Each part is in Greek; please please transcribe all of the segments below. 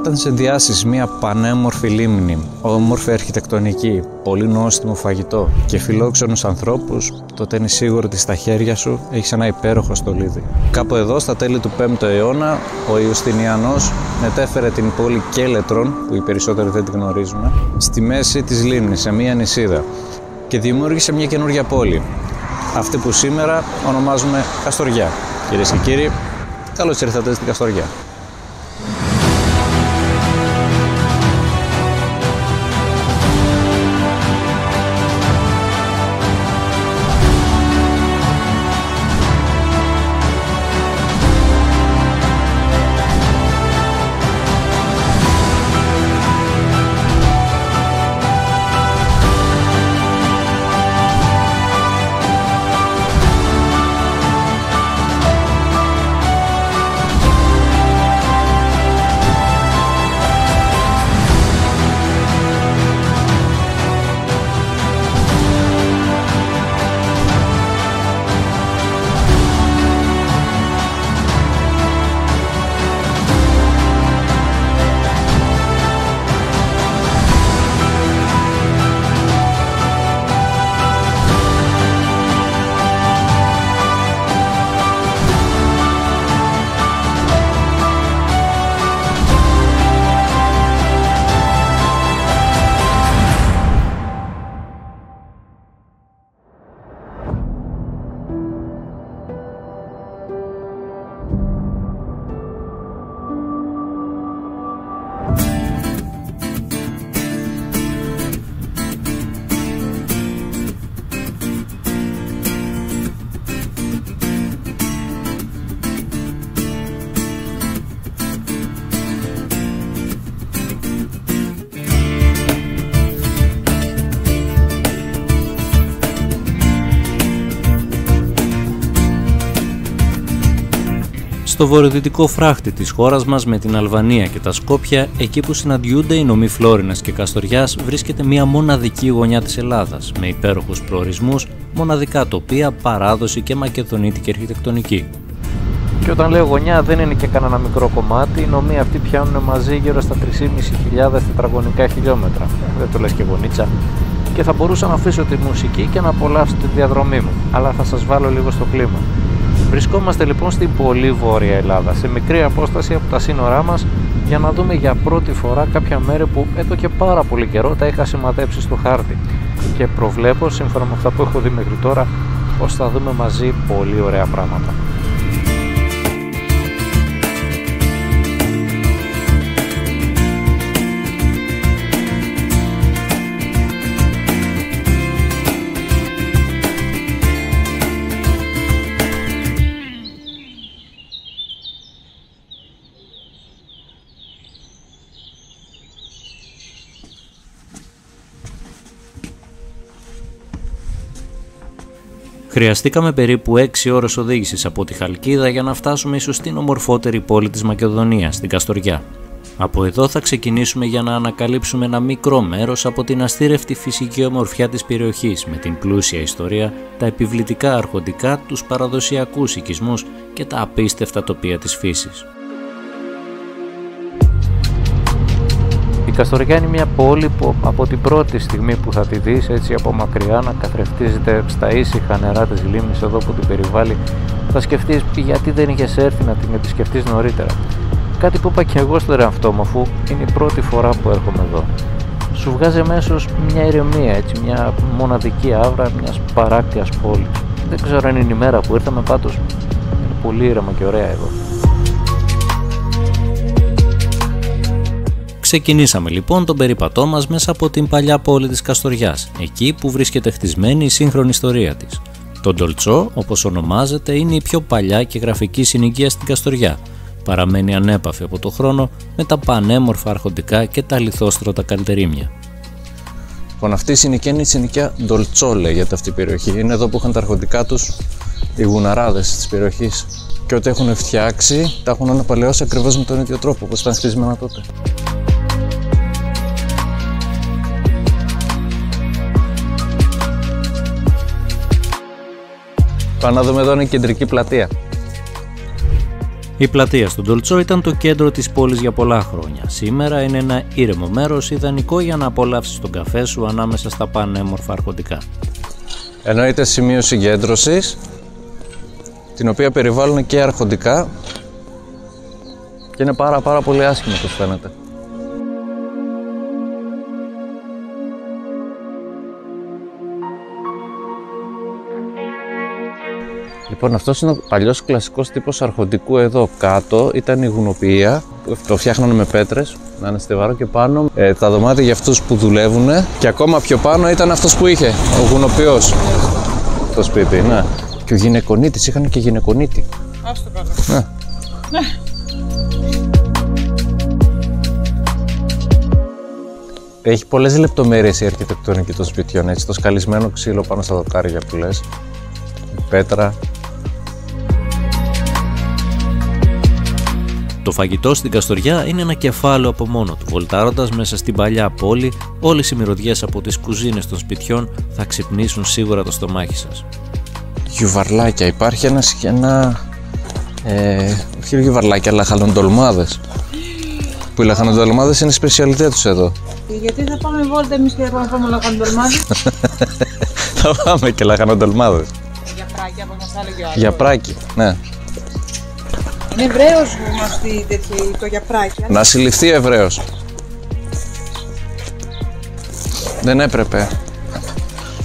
Όταν συνδυάσεις μια πανέμορφη λίμνη, όμορφη αρχιτεκτονική, πολύ νόστιμο φαγητό και φιλόξενους ανθρώπους, τότε είναι σίγουρο ότι στα χέρια σου έχεις ένα υπέροχο στολίδι. Κάπου εδώ, στα τέλη του 5ου αιώνα, ο Ιουστινιανός μετέφερε την πόλη Κέλετρον, που οι περισσότεροι δεν την γνωρίζουν, στη μέση της λίμνης, σε μια νησίδα, και δημιούργησε μια καινούργια πόλη, αυτή που σήμερα ονομάζουμε Καστοριά. Κυρίες και κύριοι, καλώς ήρθατε στην Καστοριά. Στο βορειοδυτικό φράχτη της χώρας μας με την Αλβανία και τα Σκόπια, εκεί που συναντιούνται οι νομοί Φλόρινας και Καστοριάς, βρίσκεται μια μοναδική γωνιά της Ελλάδας, με υπέροχους προορισμούς, μοναδικά τοπία, παράδοση και μακεδονίτικη αρχιτεκτονική. Και όταν λέω γωνιά δεν είναι και κανένα μικρό κομμάτι, οι νομοί αυτοί πιάνουν μαζί γύρω στα 3.500 τετραγωνικά χιλιόμετρα. Δεν το λες και γωνίτσα. Και θα μπορούσα να αφήσω τη μουσική και να απολαύσω τη διαδρομή μου, αλλά θα σας βάλω λίγο στο κλίμα. Βρισκόμαστε λοιπόν στην πολύ βόρεια Ελλάδα, σε μικρή απόσταση από τα σύνορά μας, για να δούμε για πρώτη φορά κάποια μέρη που εδώ και πάρα πολύ καιρό τα είχα σηματέψει στο χάρτη. Και προβλέπω, σύμφωνα με αυτά που έχω δει μέχρι τώρα, πως θα δούμε μαζί πολύ ωραία πράγματα. Χρειαστήκαμε περίπου 6 ώρες οδήγησης από τη Χαλκίδα για να φτάσουμε ίσως στην ομορφότερη πόλη της Μακεδονίας, την Καστοριά. Από εδώ θα ξεκινήσουμε για να ανακαλύψουμε ένα μικρό μέρος από την αστήρευτη φυσική ομορφιά της περιοχής, με την πλούσια ιστορία, τα επιβλητικά αρχοντικά, τους παραδοσιακούς οικισμούς και τα απίστευτα τοπία της φύσης. Η Καστοριά είναι μια πόλη που από την πρώτη στιγμή που θα τη δεις, έτσι από μακριά να καθρεφτίζεται στα ήσυχα νερά της λίμνης εδώ που την περιβάλλει, θα σκεφτείς γιατί δεν είχες έρθει να την επισκεφτείς νωρίτερα. Κάτι που είπα και εγώ στον εαυτό μου, αφού είναι η πρώτη φορά που έρχομαι εδώ. Σου βγάζει αμέσως μια ηρεμία, έτσι, μια μοναδική άβρα μιας παράκτιας πόλης. Δεν ξέρω αν είναι η μέρα που ήρθαμε, πάντως είναι πολύ ήρεμα και ωραία εδώ. Ξεκινήσαμε λοιπόν τον περίπατό μας μέσα από την παλιά πόλη της Καστοριάς, εκεί που βρίσκεται χτισμένη η σύγχρονη ιστορία της. Το Ντολτσό, όπως ονομάζεται, είναι η πιο παλιά και γραφική συνοικία στην Καστοριά. Παραμένει ανέπαφη από το χρόνο με τα πανέμορφα αρχοντικά και τα λιθόστρωτα καλυτερίμια. Λοιπόν, αυτή η συνοικία είναι η συνοικία Ντολτσό, λέγεται αυτή η περιοχή. Είναι εδώ που είχαν τα αρχοντικά τους οι γουναράδες της περιοχής. Και ό,τι έχουν φτιάξει, τα έχουν αναπαλαιώσει ακριβώς με τον ίδιο τρόπο όπως ήταν χτισμένα τότε. Πάμε να δούμε εδώ είναι η κεντρική πλατεία. Η πλατεία στον Ντολτσό ήταν το κέντρο της πόλης για πολλά χρόνια. Σήμερα είναι ένα ήρεμο μέρος, ιδανικό για να απολαύσεις τον καφέ σου ανάμεσα στα πανέμορφα αρχοντικά. Εννοείται σημείο συγκέντρωσης, την οποία περιβάλλουν και αρχοντικά και είναι πάρα πολύ άσχημο, όπως φαίνεται. Λοιπόν, αυτός είναι ο παλιός κλασικός τύπος αρχοντικού. Εδώ κάτω ήταν η γουνοποιία, το φτιάχνανε με πέτρες, να είναι στιβαρό, και πάνω τα δωμάτια για αυτούς που δουλεύουν, και ακόμα πιο πάνω ήταν αυτός που είχε, ο γουνοποιός, το σπίτι, ναι. Και ο γυναικονίτης, είχαν και γυναικονίτη. Άστο κάτω. Ναι. Έχει πολλές λεπτομέρειες η αρχιτεκτονική των σπιτιών, έτσι, το σκαλισμένο ξύλο πάνω στα δοκάρια που λες, η πέτρα. Το φαγητό στην Καστοριά είναι ένα κεφάλαιο από μόνο του. Βολτάροντας μέσα στην παλιά πόλη, όλες οι μυρωδιές από τις κουζίνες των σπιτιών θα ξυπνήσουν σίγουρα το στομάχι σας. Γιουβαρλάκια, υπάρχει όχι γιουβαρλάκια, αλλά λαχανοντολμάδες. Που οι λαχανοντολμάδες είναι η σπεσιαλιτέ τους εδώ. Και γιατί θα πάμε βόλτα εμείς και θα πάμε φάμε λαχανοντολμάδες? Θα πάμε και λαχανοντολμάδες. Για πράκι, όπως μας έλεγε ο άλλος. Για πράκι, ναι. Είναι Εβραίος αυτή το γιαπράκι. Να συλληφθεί Εβραίος. Δεν έπρεπε.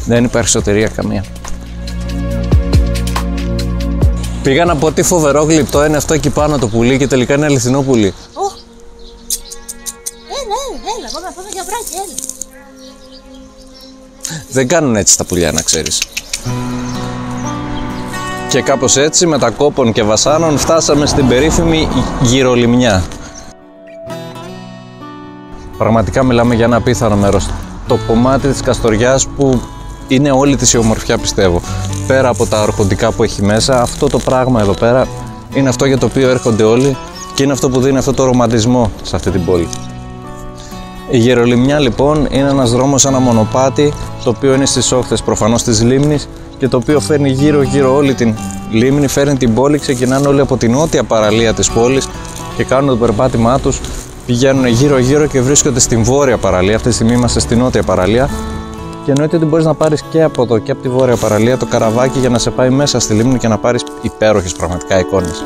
Δεν υπάρχει σωτηρία καμία. Πήγα να πω τι φοβερό γλυπτό είναι αυτό εκεί πάνω το πουλί, και τελικά είναι αληθινό πουλί. Έλα, πάμε να φάμε γιαπράκι, έλα. Δεν κάνουν έτσι τα πουλιά, να ξέρεις. Και κάπως έτσι, με τα κόπων και βασάνων, φτάσαμε στην περίφημη Γυρολιμνιά. Πραγματικά μιλάμε για ένα απίθανο μέρος. Το κομμάτι της Καστοριάς που είναι όλη της η ομορφιά, πιστεύω. Πέρα από τα αρχοντικά που έχει μέσα, αυτό το πράγμα εδώ πέρα είναι αυτό για το οποίο έρχονται όλοι και είναι αυτό που δίνει αυτό το ρομαντισμό σε αυτή την πόλη. Η Γυρολιμνιά λοιπόν είναι ένας δρόμος, ένα μονοπάτι, το οποίο είναι στις όχθες προφανώς της λίμνης και το οποίο φέρνει γύρω όλη την λίμνη, φέρνει την πόλη, ξεκινάνε όλοι από την νότια παραλία της πόλης και κάνουν το περπάτημά τους, πηγαίνουν γύρω και βρίσκονται στην βόρεια παραλία. Αυτή τη στιγμή είμαστε στην νότια παραλία και εννοείται ότι μπορείς να πάρεις και από εδώ και από τη βόρεια παραλία το καραβάκι για να σε πάει μέσα στη λίμνη και να πάρεις υπέροχες πραγματικά εικόνες.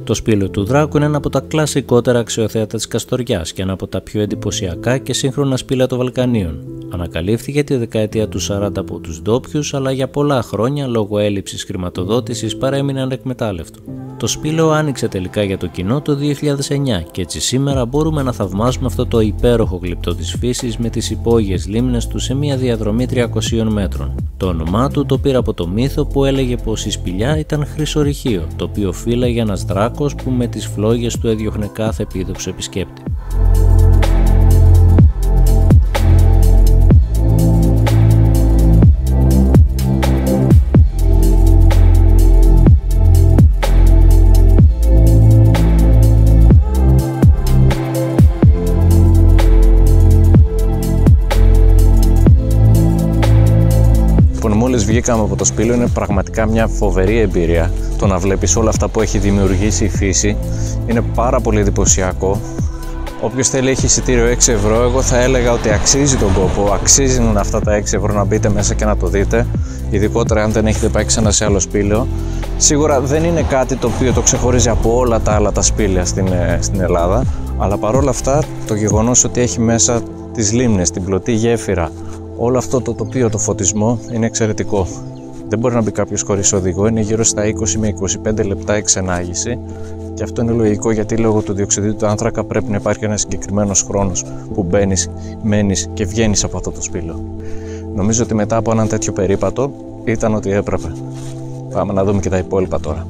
Το Σπήλαιο του Δράκου είναι ένα από τα κλασικότερα αξιοθέατα της Καστοριάς και ένα από τα πιο εντυπωσιακά και σύγχρονα σπήλαια των Βαλκανίων. Ανακαλύφθηκε τη δεκαετία του 40 από τους ντόπιους, αλλά για πολλά χρόνια λόγω έλλειψης χρηματοδότησης παρέμεινε ανεκμετάλλευτο. Το σπήλαιο άνοιξε τελικά για το κοινό το 2009 και έτσι σήμερα μπορούμε να θαυμάσουμε αυτό το υπέροχο γλυπτό της φύσης με τις υπόγειες λίμνες του σε μια διαδρομή 300 μέτρων. Το όνομά του το πήρε από το μύθο που έλεγε πως η σπηλιά ήταν χρυσορυχείο, το οποίο φύλαγε ένας δράκος που με τις φλόγες του έδιωχνε κάθε επίδοξο επισκέπτη. Μόλις βγήκαμε από το σπήλαιο είναι πραγματικά μια φοβερή εμπειρία. Το να βλέπεις όλα αυτά που έχει δημιουργήσει η φύση είναι πάρα πολύ εντυπωσιακό. Όποιος θέλει έχει εισιτήριο 6 ευρώ, εγώ θα έλεγα ότι αξίζει τον κόπο, αξίζουν αυτά τα 6 ευρώ να μπείτε μέσα και να το δείτε, ειδικότερα αν δεν έχετε πάει ξανά σε άλλο σπήλαιο. Σίγουρα δεν είναι κάτι το οποίο το ξεχωρίζει από όλα τα άλλα τα σπήλαια στην Ελλάδα, αλλά παρόλα αυτά το γεγονός ότι έχει μέσα τις λίμνες, την πλωτή γέφυρα, Όλο αυτό το τοπίο, το φωτισμό είναι εξαιρετικό. Δεν μπορεί να μπει κάποιος χωρίς οδηγό, είναι γύρω στα 20 με 25 λεπτά εξενάγηση και αυτό είναι λογικό γιατί λόγω του διοξειδίου του άνθρακα πρέπει να υπάρχει ένας συγκεκριμένος χρόνος που μπαίνεις, μένεις και βγαίνεις από αυτό το σπήλο. Νομίζω ότι μετά από έναν τέτοιο περίπατο ήταν ότι έπρεπε. Πάμε να δούμε και τα υπόλοιπα τώρα.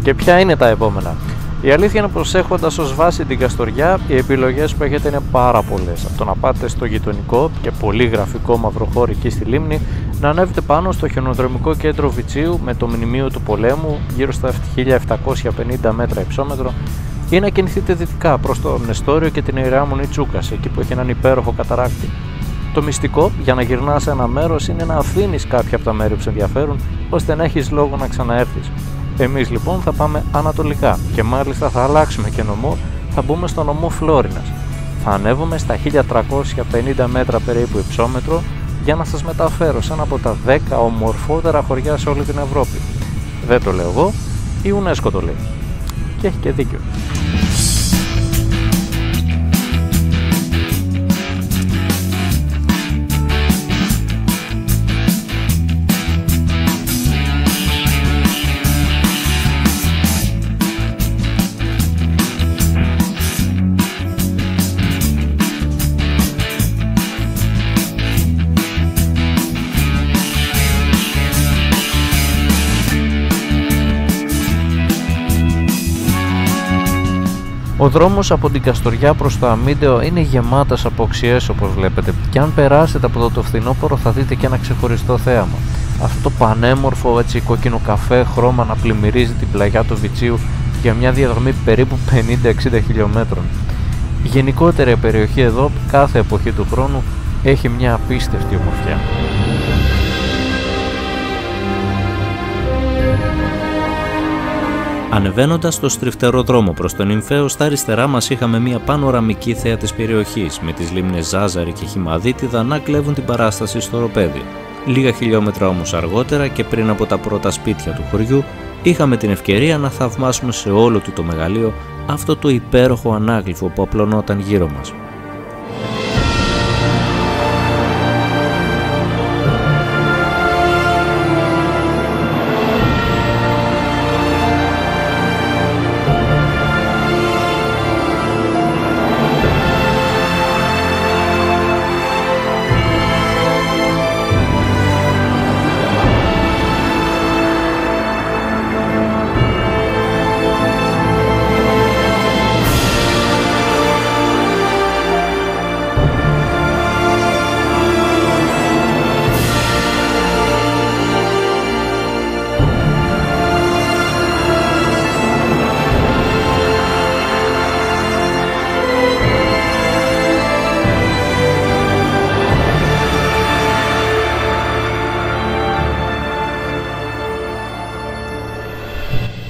Και ποια είναι τα επόμενα? Η αλήθεια είναι πως έχοντας ως βάση την Καστοριά, οι επιλογές που έχετε είναι πάρα πολλές. Από το να πάτε στο γειτονικό και πολύ γραφικό Μαυροχώρι εκεί στη Λίμνη, να ανέβετε πάνω στο χιονοδρομικό κέντρο Βιτσίου με το μνημείο του πολέμου γύρω στα 1750 μέτρα υψόμετρο ή να κινηθείτε δυτικά προς το Νεστόριο και την Ιερά Μονή Τσούκας, εκεί που έχει έναν υπέροχο καταράκτη. Το μυστικό για να γυρνάς σε ένα μέρος είναι να αφήνεις κάποια από τα μέρη που σε ενδιαφέρουν, ώστε να έχεις λόγο να ξαναέρθεις. Εμείς λοιπόν θα πάμε ανατολικά και μάλιστα θα αλλάξουμε και νομό, θα μπούμε στο νομό Φλόρινας. Θα ανέβουμε στα 1350 μέτρα περίπου υψόμετρο για να σας μεταφέρω σε ένα από τα 10 ομορφότερα χωριά σε όλη την Ευρώπη. Δεν το λέω εγώ, η UNESCO το λέει. Και έχει και δίκιο. Ο δρόμος από την Καστοριά προς το Αμίντεο είναι γεμάτος από οξιές όπως βλέπετε και αν περάσετε από το φθινόπωρο θα δείτε και ένα ξεχωριστό θέαμα. Αυτό το πανέμορφο έτσι κόκκινο καφέ χρώμα να πλημμυρίζει την πλαγιά του Βιτσίου για μια διαδρομή περίπου 50-60 χιλιόμετρων. Η γενικότερη περιοχή εδώ κάθε εποχή του χρόνου έχει μια απίστευτη ομορφιά. Ανεβαίνοντας το στριφτερό δρόμο προς τον Νυμφαίο, στα αριστερά μας είχαμε μια πανοραμική θέα της περιοχής, με τις λίμνες Ζάζαρη και Χυμαδίτιδα να κλέβουν την παράσταση στο οροπέδι. Λίγα χιλιόμετρα όμως αργότερα και πριν από τα πρώτα σπίτια του χωριού, είχαμε την ευκαιρία να θαυμάσουμε σε όλο του το μεγαλείο αυτό το υπέροχο ανάγλυφο που απλωνόταν γύρω μας.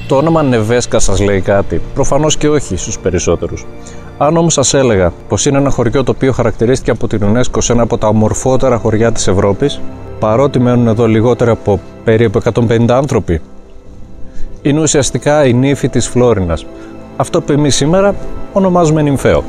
Το όνομα Νεβέσκα σας λέει κάτι? Προφανώς και όχι στους περισσότερους. Αν όμως σας έλεγα πως είναι ένα χωριό το οποίο χαρακτηρίστηκε από την UNESCO σε ένα από τα ομορφότερα χωριά της Ευρώπης, παρότι μένουν εδώ λιγότερο από περίπου 150 άνθρωποι, είναι ουσιαστικά η νύφη της Φλόρινας, αυτό που εμείς σήμερα ονομάζουμε Νυμφαίο.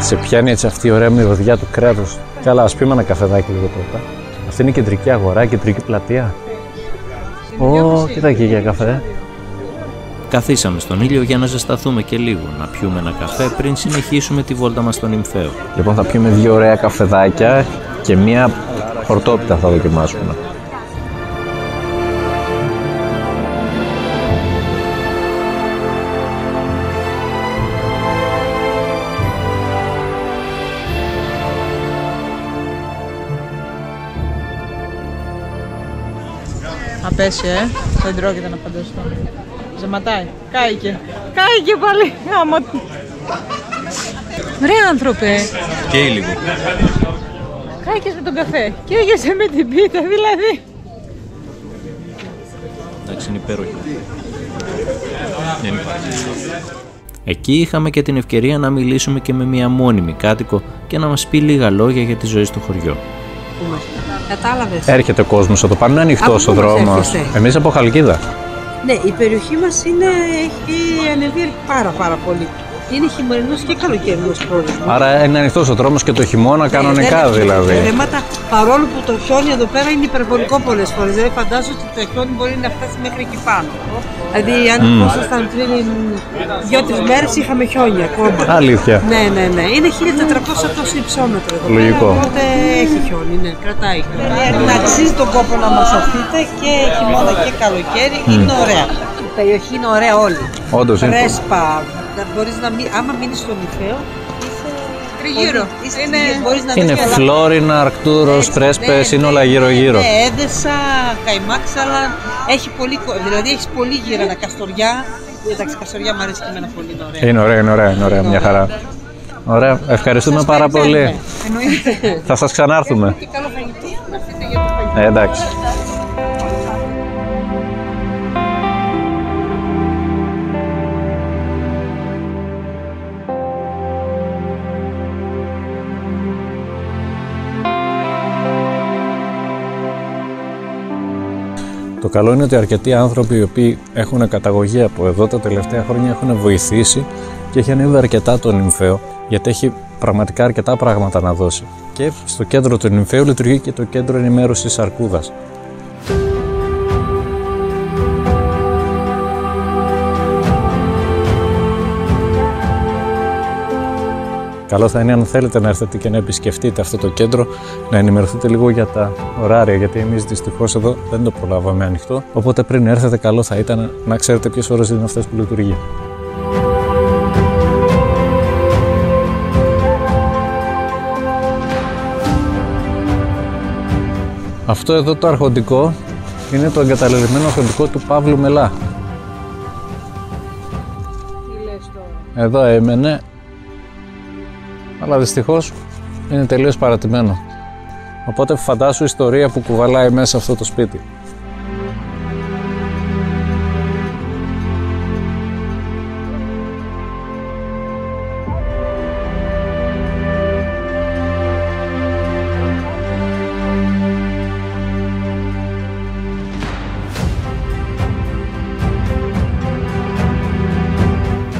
Σε πιάνει έτσι αυτή η ωραία μυρωδιά του κρέατος. Καλά, ας πιούμε ένα καφεδάκι λίγο πρώτα. Αυτή είναι η κεντρική αγορά, η κεντρική πλατεία. Ω, κοίτα εκεί για καφέ. Καθίσαμε στον ήλιο για να ζεσταθούμε και λίγο, να πιούμε ένα καφέ πριν συνεχίσουμε τη βόλτα μας στον Νυμφαίο. Λοιπόν, θα πιούμε 2 ωραία καφεδάκια και μία χορτόπιτα θα δοκιμάσουμε. Απέσαι, δεν τρώγεται να φανταστώ. Ζεματάει. Κάηκε. Κάηκε πάλι. Άμα... Ρε άνθρωπε. Καίει λίγο. Κάηκες με τον καφέ. Καίγεσαι με την πίτα δηλαδή. Εντάξει, είναι υπέροχη. Εκεί είχαμε και την ευκαιρία να μιλήσουμε και με μια μόνιμη κάτοικο και να μας πει λίγα λόγια για τη ζωή στο χωριό. Κατάλαβες. Έρχεται ο κόσμος εδώ πάνω, είναι ανοιχτός ο δρόμος. Εμείς από Χαλκίδα. Ναι, η περιοχή μας έχει ανεβεί πάρα πολύ. Είναι χειμωρινός και καλοκαιρινός πρόβλημα. Άρα είναι ανοιχτός ο δρόμος και το χειμώνα κανονικά δηλαδή. Θέματα, παρόλο που το χιόνι εδώ πέρα είναι υπερβολικό πολλές φορές. Δηλαδή φαντάζομαι ότι το χιόνι μπορεί να φτάσει μέχρι εκεί πάνω. Δηλαδή αν ήμασταν πριν 2-3 μέρες είχαμε χιόνι ακόμα. Αλήθεια. Ναι. Είναι 1400 τόσο υψόμετρο εδώ. Λογικό. Οπότε έχει χιόνι, ναι, κρατάει. Να αξίζει τον κόπο να μας αφείτε και χειμώνα και καλοκαίρι. Είναι ωραία. Η περιοχή είναι ωραία όλη. Όντως είναι. Πρέσπα. Μπορείς να άμα μείνεις στο Νυμφαίο, Τριγύρω. Είναι Φλόρινα, Αρκτούρος, Πρέσπες, είναι όλα γύρω-γύρω. Ναι, Έδεσα, Καϊμάξαλα, δηλαδή έχεις πολύ γύρω, Καστοριά. Εντάξει, Καστοριά μου αρέσει και εμένα πολύ, Είναι ωραία, μια χαρά. Ωραία, ευχαριστούμε πάρα πολύ. Θα σας ξανάρθουμε. Και καλό φαγητό, να έρθετε για το φαγητό. Εντάξει. Το καλό είναι ότι αρκετοί άνθρωποι οι οποίοι έχουν καταγωγή από εδώ τα τελευταία χρόνια έχουν βοηθήσει και έχει ανέβει αρκετά το Νυμφαίο, γιατί έχει πραγματικά αρκετά πράγματα να δώσει. Και στο κέντρο του Νυμφαίου λειτουργεί και το κέντρο ενημέρωσης Αρκούδας. Καλό θα είναι αν θέλετε να έρθετε και να επισκεφτείτε αυτό το κέντρο, να ενημερωθείτε λίγο για τα ωράρια, γιατί εμείς δυστυχώς εδώ δεν το προλάβαμε ανοιχτό. Οπότε πριν έρθετε, καλό θα ήταν να ξέρετε ποιες ώρες είναι αυτές που λειτουργεί. Αυτό εδώ το αρχοντικό είναι το εγκαταλελειμμένο αρχοντικό του Παύλου Μελά. Τι λες τώρα. Εδώ έμενε, αλλά δυστυχώς είναι τελείως παρατημένο. Οπότε φαντάσου ιστορία που κουβαλάει μέσα αυτό το σπίτι.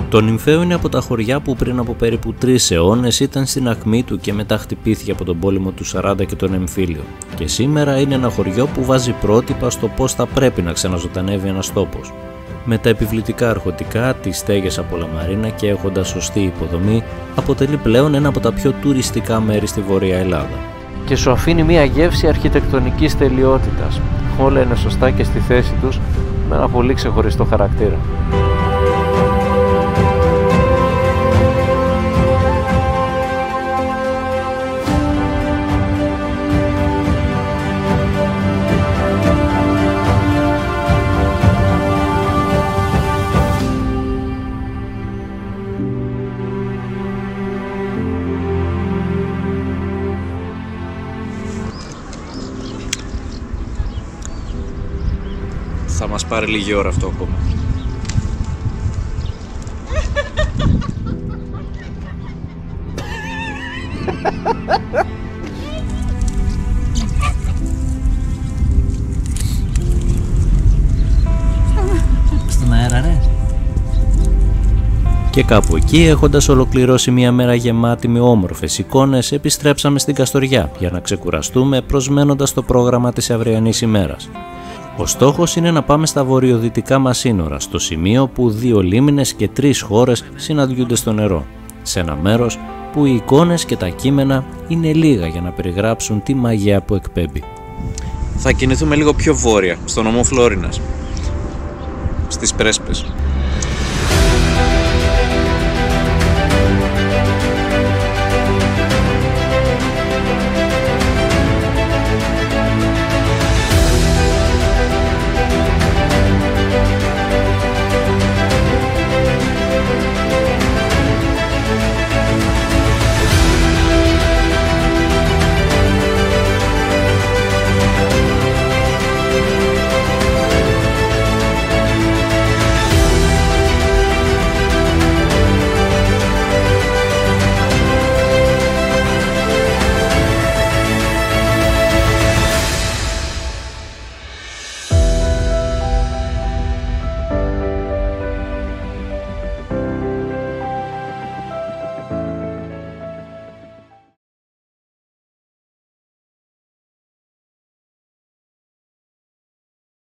Το Νυμφαίο είναι από τα χωριά που πριν από περίπου 3 αιώνες ήταν στην ακμή του και μετά χτυπήθηκε από τον πόλεμο του 40 και τον εμφύλιο. Και σήμερα είναι ένα χωριό που βάζει πρότυπα στο πώς θα πρέπει να ξαναζωντανεύει ένας τόπος. Με τα επιβλητικά αρχοντικά, τις στέγες από λαμαρίνα και έχοντας σωστή υποδομή, αποτελεί πλέον ένα από τα πιο τουριστικά μέρη στη Βόρεια Ελλάδα. Και σου αφήνει μια γεύση αρχιτεκτονικής τελειότητας. Όλα είναι σωστά και στη θέση τους, με ένα πολύ ξεχωριστό χαρακτήρα. Θα μας πάρει λίγη ώρα αυτό ακόμα. Στον αέρα, ρε. Και κάπου εκεί, έχοντας ολοκληρώσει μια μέρα γεμάτη με όμορφες εικόνες, επιστρέψαμε στην Καστοριά για να ξεκουραστούμε, προσμένοντας το πρόγραμμα της αυριανής ημέρας. Ο στόχος είναι να πάμε στα βορειοδυτικά μας σύνορα, στο σημείο που 2 λίμνες και 3 χώρες συναντιούνται στο νερό, σε ένα μέρος που οι εικόνες και τα κείμενα είναι λίγα για να περιγράψουν τη μαγεία που εκπέμπει. Θα κινηθούμε λίγο πιο βόρεια, στο νομό Φλόρινας, στις Πρέσπες.